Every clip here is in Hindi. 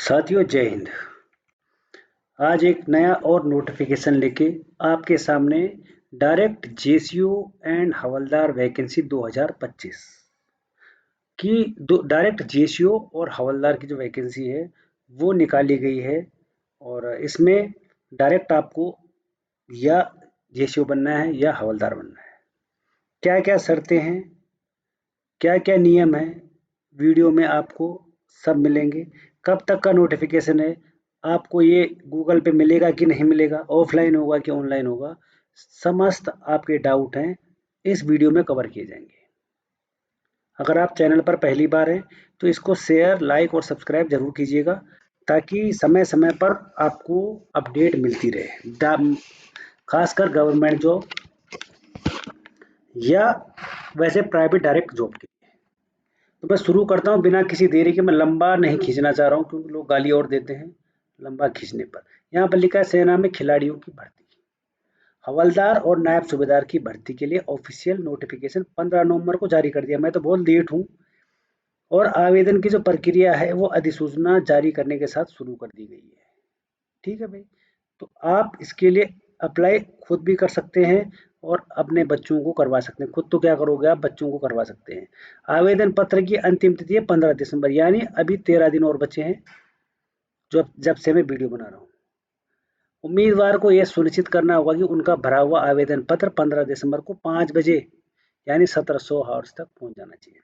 साथियों जय हिंद। आज एक नया और नोटिफिकेशन लेके आपके सामने direct JCO and havildar vacancy 2025 की डायरेक्ट जेसीओ और हवलदार की जो वैकेंसी है वो निकाली गई है। और इसमें डायरेक्ट आपको या जेसीओ बनना है या हवलदार बनना है। क्या क्या शर्तें हैं, क्या क्या नियम है, वीडियो में आपको सब मिलेंगे। कब तक का नोटिफिकेशन है, आपको ये गूगल पे मिलेगा कि नहीं मिलेगा, ऑफलाइन होगा कि ऑनलाइन होगा, समस्त आपके डाउट हैं इस वीडियो में कवर किए जाएंगे। अगर आप चैनल पर पहली बार हैं तो इसको शेयर, लाइक और सब्सक्राइब जरूर कीजिएगा ताकि समय समय पर आपको अपडेट मिलती रहे, खासकर गवर्नमेंट जॉब या वैसे प्राइवेट डायरेक्ट जॉब के। तो मैं शुरू करता हूँ बिना किसी देरी के। मैं लंबा नहीं खींचना चाह रहा हूँ क्योंकि लोग गाली और देते हैं लंबा खींचने पर। यहाँ पर लिखा है सेना में खिलाड़ियों की भर्ती। हवलदार और नायब सूबेदार की भर्ती के लिए ऑफिशियल नोटिफिकेशन 15 नवंबर को जारी कर दिया। मैं तो बहुत लेट हूँ। और आवेदन की जो प्रक्रिया है वो अधिसूचना जारी करने के साथ शुरू कर दी गई है। ठीक है भाई, तो आप इसके लिए अप्लाई खुद भी कर सकते हैं और अपने बच्चों को करवा सकते हैं। खुद तो क्या करोगे, आप बच्चों को करवा सकते हैं। आवेदन पत्र की अंतिम तिथि है 15 दिसंबर, यानी अभी 13 दिन और बचे हैं जब से मैं वीडियो बना रहा हूँ। उम्मीदवार को यह सुनिश्चित करना होगा कि उनका भरा हुआ आवेदन पत्र 15 दिसंबर को 5 बजे यानी 1700 आवर्स तक पहुंच जाना चाहिए।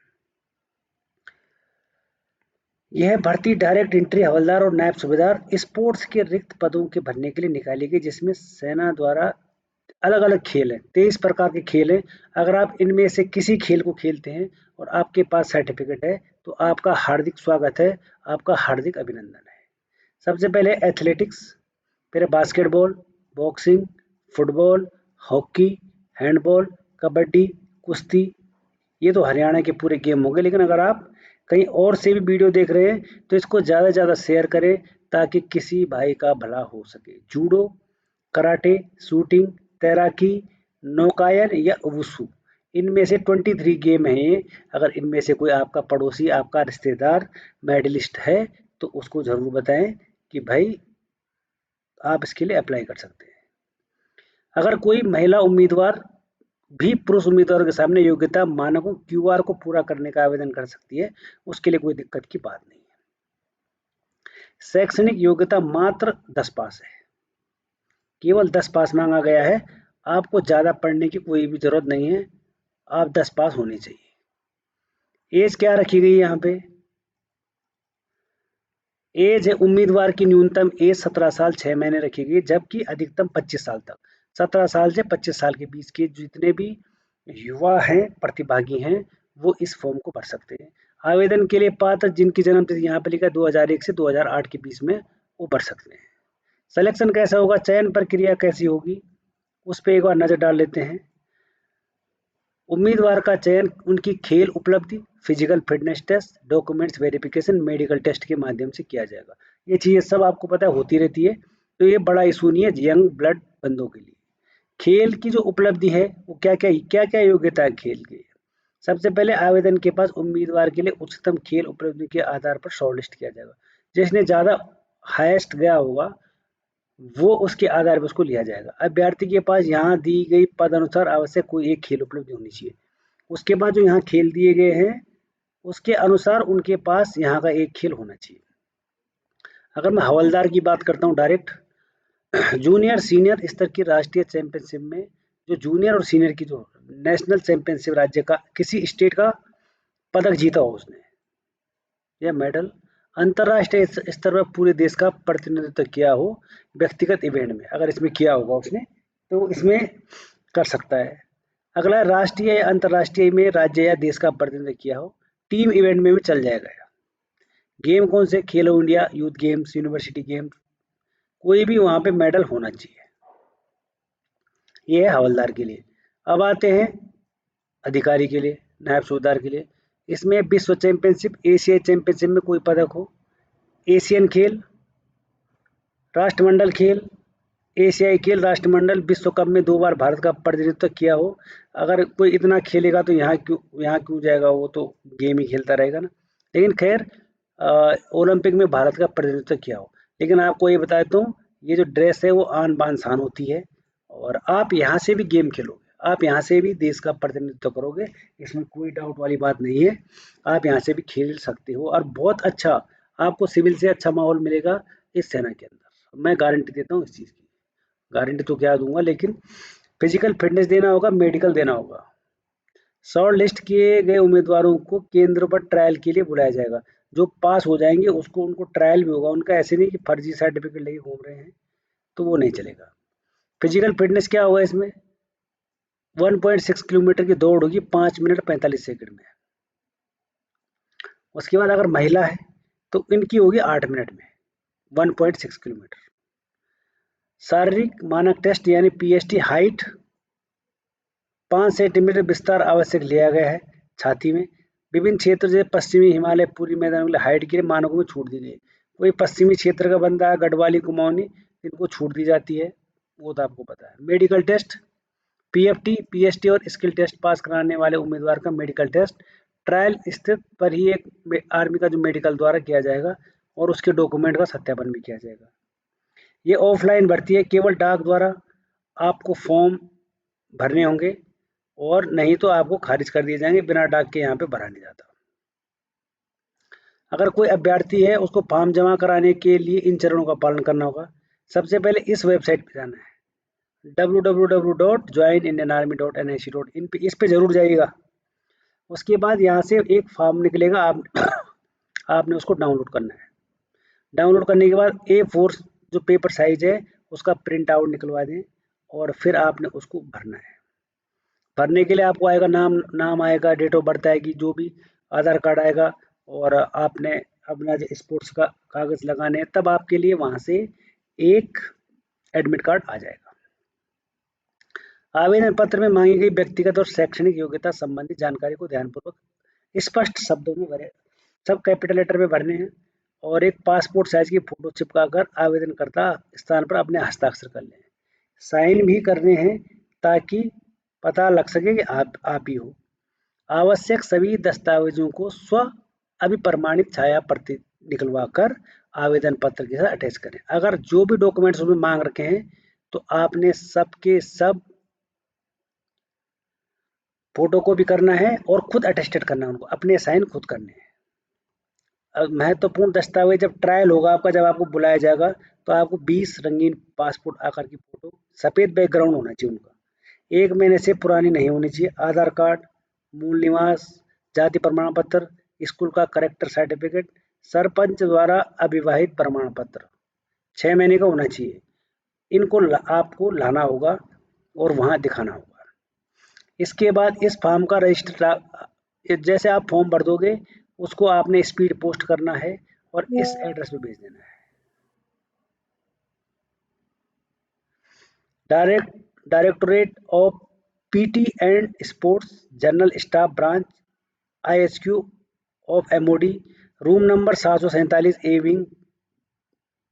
यह भर्ती डायरेक्ट एंट्री हवलदार और नायब सूबेदार स्पोर्ट्स के रिक्त पदों के भरने के लिए निकाली गई, जिसमें सेना द्वारा अलग अलग खेल हैं। 23 प्रकार के खेल हैं। अगर आप इनमें से किसी खेल को खेलते हैं और आपके पास सर्टिफिकेट है तो आपका हार्दिक स्वागत है, आपका हार्दिक अभिनंदन है। सबसे पहले एथलेटिक्स, फिर basketball, boxing, football, hockey, handball, kabaddi, कुश्ती। ये तो हरियाणा के पूरे गेम हो गए। लेकिन अगर आप कहीं और से भी वीडियो देख रहे हैं तो इसको ज़्यादा से ज़्यादा शेयर करें ताकि किसी भाई का भला हो सके। जूडो, कराटे, शूटिंग, तैराकी, नौकायन या वुशु, इनमें से 23 गेम हैं। अगर इनमें से कोई आपका पड़ोसी, आपका रिश्तेदार मेडलिस्ट है तो उसको ज़रूर बताएं कि भाई आप इसके लिए अप्लाई कर सकते हैं। अगर कोई महिला उम्मीदवार भी पुरुष उम्मीदवार के सामने योग्यता मानकों क्यूआर को पूरा करने का आवेदन कर सकती है, उसके लिए कोई दिक्कत की बात नहीं है। शैक्षणिक योग्यता मात्र 10 पास है, केवल 10 पास मांगा गया है। आपको ज़्यादा पढ़ने की कोई भी ज़रूरत नहीं है, आप 10 पास होनी चाहिए। एज क्या रखी गई है यहाँ पे? एज है उम्मीदवार की न्यूनतम एज 17 साल 6 महीने रखी गई, जबकि अधिकतम 25 साल तक। 17 साल से 25 साल के बीच के जितने भी युवा हैं, प्रतिभागी हैं, वो इस फॉर्म को भर सकते हैं। आवेदन के लिए पात्र जिनकी जन्म तिथि यहाँ पे लिखा है 2001 से 2008 के बीच में, वो भर सकते हैं। सिलेक्शन कैसा होगा, चयन प्रक्रिया कैसी होगी, उस पर एक बार नजर डाल लेते हैं। उम्मीदवार का चयन उनकी खेल उपलब्धि, physical fitness test, documents verification, medical test के माध्यम से किया जाएगा। ये चीज़ें सब आपको पता है होती रहती है, तो ये बड़ा इशू नहीं है यंग ब्लड बंदों के लिए। खेल की जो उपलब्धि है वो क्या क्या योग्यता है खेल की। सबसे पहले आवेदन के पास उम्मीदवार के लिए उच्चतम खेल उपलब्धि के आधार पर शॉर्टलिस्ट किया जाएगा। जिसने ज़्यादा हाईएस्ट गया होगा वो उसके आधार पर उसको लिया जाएगा। अभ्यर्थी के पास यहाँ दी गई पद अनुसार आवश्यक कोई एक खेल उपलब्धि होनी चाहिए। उसके बाद जो यहाँ खेल दिए गए हैं उसके अनुसार उनके पास यहाँ का एक खेल होना चाहिए। अगर मैं हवलदार की बात करता हूँ, डायरेक्ट जूनियर सीनियर स्तर की राष्ट्रीय चैंपियनशिप में जो जूनियर और सीनियर की जो नेशनल चैंपियनशिप राज्य का किसी स्टेट का पदक जीता हो उसने या मेडल, अंतर्राष्ट्रीय स्तर पर पूरे देश का प्रतिनिधित्व किया हो व्यक्तिगत इवेंट में, अगर इसमें किया होगा उसने तो इसमें कर सकता है। अगला राष्ट्रीय या अंतर्राष्ट्रीय में राज्य या देश का प्रतिनिधित्व किया हो, टीम इवेंट में भी चल जाएगा। गेम कौन से, खेलो India, youth games, university games, कोई भी वहां पे मेडल होना चाहिए। ये है हवलदार के लिए। अब आते हैं अधिकारी के लिए, नायब सूबेदार के लिए। इसमें विश्व चैंपियनशिप, एशियाई चैंपियनशिप में कोई पदक हो, एशियन खेल, राष्ट्रमंडल खेल, एशियाई खेल, राष्ट्रमंडल, विश्व कप में 2 बार भारत का प्रतिनिधित्व किया हो। अगर कोई इतना खेलेगा तो यहाँ क्यों जाएगा, वो तो गेम ही खेलता रहेगा ना। लेकिन खैर ओलंपिक में भारत का प्रतिनिधित्व किया हो। लेकिन आपको ये बता देता हूँ, ये जो ड्रेस है वो आन बान शान होती है, और आप यहाँ से भी गेम खेलोगे, आप यहाँ से भी देश का प्रतिनिधित्व करोगे, इसमें कोई डाउट वाली बात नहीं है। आप यहाँ से भी खेल सकते हो और बहुत अच्छा, आपको सिविल से अच्छा माहौल मिलेगा इस सेना के अंदर, मैं गारंटी देता हूँ इस चीज़ की। गारंटी तो क्या दूंगा, लेकिन फिजिकल फिटनेस देना होगा, मेडिकल देना होगा। शॉर्ट लिस्ट किए गए उम्मीदवारों को केंद्र पर ट्रायल के लिए बुलाया जाएगा। जो पास हो जाएंगे उसको, उनको ट्रायल भी होगा उनका, ऐसे नहीं कि फर्जी सर्टिफिकेट लेके घूम रहे हैं, तो वो नहीं चलेगा। फिजिकल फिटनेस क्या होगा इसमें, 1.6 किलोमीटर की दौड़ होगी 5 मिनट 45 सेकंड में। उसके बाद अगर महिला है तो इनकी होगी 8 मिनट में 1.6 किलोमीटर। शारीरिक मानक टेस्ट यानी पीएसटी, हाइट 5 सेंटीमीटर विस्तार आवश्यक लिया गया है छाती में। विभिन्न क्षेत्र जैसे पश्चिमी हिमालय, पूरी मैदान के लिए हाइट के लिए मानकों में छूट दी गई। कोई पश्चिमी क्षेत्र का बंदा है, गढ़वाली, कुमाऊनी, इनको छूट दी जाती है, वो तो आपको पता है। मेडिकल टेस्ट, पीएफटी, पीएसटी और स्किल टेस्ट पास कराने वाले उम्मीदवार का मेडिकल टेस्ट ट्रायल स्थित पर ही एक आर्मी का जो मेडिकल द्वारा किया जाएगा, और उसके डॉक्यूमेंट का सत्यापन भी किया जाएगा। ये ऑफलाइन भर्ती है, केवल डाक द्वारा आपको फॉर्म भरने होंगे, और नहीं तो आपको खारिज कर दिए जाएंगे, बिना डाक के यहाँ पे भरा नहीं जाता। अगर कोई अभ्यर्थी है उसको फॉर्म जमा कराने के लिए इन चरणों का पालन करना होगा। सबसे पहले इस वेबसाइट पे जाना है, www.joinindianarmy.nic.in पे, इस पे जरूर जाइएगा। उसके बाद यहाँ से एक फॉर्म निकलेगा, आप आपने उसको डाउनलोड करना है। डाउनलोड करने के बाद A4 जो पेपर साइज है उसका प्रिंट आउट निकलवा दें, और फिर आपने उसको भरना है। भरने के लिए आपको आएगा नाम आएगा, डेट ऑफ बर्थ आएगी, जो भी आधार कार्ड आएगा, और आपने अपना जो स्पोर्ट्स का कागज लगाने हैं, तब आपके लिए वहां से एक एडमिट कार्ड आ जाएगा। आवेदन पत्र में मांगी गई व्यक्तिगत और शैक्षणिक योग्यता संबंधी जानकारी को ध्यानपूर्वक स्पष्ट शब्दों में भरें, सब कैपिटल लेटर में भरने हैं, और एक पासपोर्ट साइज की फोटो चिपकाकर आवेदनकर्ता स्थान पर अपने हस्ताक्षर कर लें। साइन भी करने हैं ताकि पता लग सके कि आप ही हो। आवश्यक सभी दस्तावेजों को स्व अभिप्रमाणित छाया प्रति निकलवा कर आवेदन पत्र के साथ अटैच करें। अगर जो भी डॉक्यूमेंट्स उसमें मांग रखे हैं तो आपने सबके सब फोटो कॉपी करना है, और खुद अटेस्टेड करना है, उनको अपने साइन खुद करने हैं। महत्वपूर्ण दस्तावेज, जब ट्रायल होगा आपका, जब आपको बुलाया जाएगा, तो आपको 20 रंगीन पासपोर्ट आकार की फोटो, सफेद बैकग्राउंड होना चाहिए उनका, 1 महीने से पुरानी नहीं होनी चाहिए, आधार कार्ड, मूल निवास, जाति प्रमाण पत्र, स्कूल का करेक्टर सर्टिफिकेट, सरपंच द्वारा अविवाहित प्रमाण पत्र 6 महीने का होना चाहिए। इनको आपको लाना होगा और वहां दिखाना होगा। इसके बाद इस फॉर्म का रजिस्टर, जैसे आप फॉर्म भर दोगे उसको आपने स्पीड पोस्ट करना है और इस एड्रेस पे भेज देना है। Directorate of PT and sports, general staff branch, IHQ of MoD, room number 747 A wing,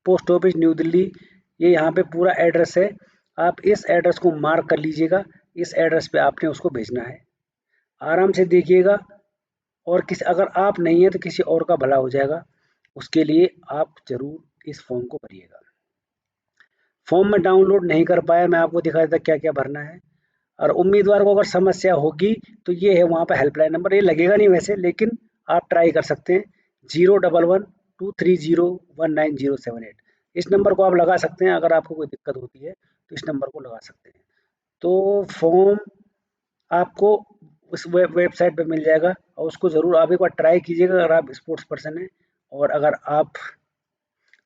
post office New Delhi. ये यहाँ पे पूरा एड्रेस है, आप इस एड्रेस को मार्क कर लीजिएगा, इस एड्रेस पे आपने उसको भेजना है। आराम से देखिएगा, और किसी, अगर आप नहीं है तो किसी और का भला हो जाएगा, उसके लिए आप जरूर इस फॉर्म को भरिएगा। फॉर्म में डाउनलोड नहीं कर पाया, मैं आपको दिखा देता क्या क्या भरना है। और उम्मीदवार को अगर समस्या होगी तो ये है वहाँ पे हेल्पलाइन नंबर, ये लगेगा नहीं वैसे, लेकिन आप ट्राई कर सकते हैं, 011-230-19078। इस नंबर को आप लगा सकते हैं, अगर आपको कोई दिक्कत होती है तो इस नंबर को लगा सकते हैं। तो फॉर्म आपको उस वेबसाइट पे मिल जाएगा, और उसको ज़रूर आप एक बार ट्राई कीजिएगा अगर आप स्पोर्ट्स पर्सन हैं, और अगर आप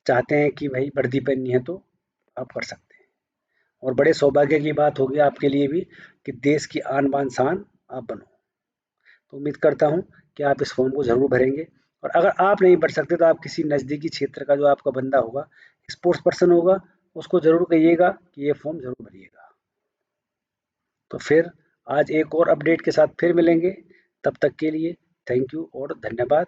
चाहते हैं कि भाई वर्दी पहननी है तो आप कर सकते हैं। और बड़े सौभाग्य की बात होगी आपके लिए भी कि देश की आन बान शान आप बनो। तो उम्मीद करता हूँ कि आप इस फॉर्म को ज़रूर भरेंगे, और अगर आप नहीं भर सकते तो आप किसी नज़दीकी क्षेत्र का जो आपका बंदा होगा, स्पोर्ट्स पर्सन होगा, उसको ज़रूर कहिएगा कि ये फॉर्म ज़रूर भरिएगा। तो फिर आज एक और अपडेट के साथ फिर मिलेंगे, तब तक के लिए थैंक यू और धन्यवाद।